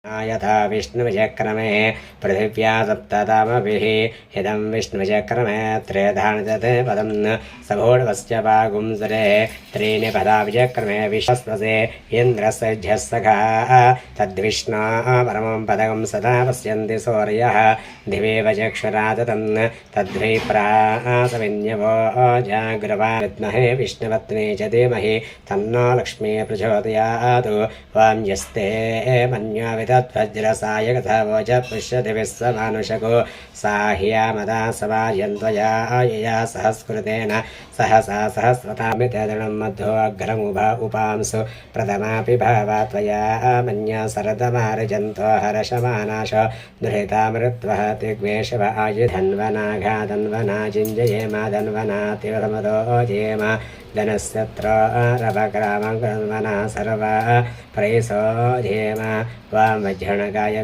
यथा विष्णुविचक्रमे पृथिव्या सप्ततामभिः इदं विष्णुविचक्रमे त्रेधानजते पदं सभोढवस्य वागुंसरे त्रीणि पदा विचक्रमे विश्वस्वसे इन्द्रस्य झस्सखाः तद्विष्णा परमं पदकं सदा पश्यन्ति सूर्यः दिवेव चक्षुरादतं तद्विप्रासविन्यवो जाग्रवा विद्महे विष्णुपत्नी च धीमहि तन्नो लक्ष्मी प्रचोदयात् वां यस्ते मन्या तद्वज्रसाय कथावोच पुष्यति विश्वमानुषको साह्यामदा समायन्त्वया यया सहस्कृतेन सहसा सहस्रतामितदृणं मध्यो अग्रमुभा उपांसु प्रथमापि भावा त्वया मन्या सरदमार्जन्तो हर्षमानाश दुहितामृत्वः तिग्मेशव आयुधन्वनाघादन्वना जिञ्जयेमा धन्वनातिवमदो जेम धनस्यत्र रवक्रामं सर्वा प्रैसो धेम वामज्झणकाय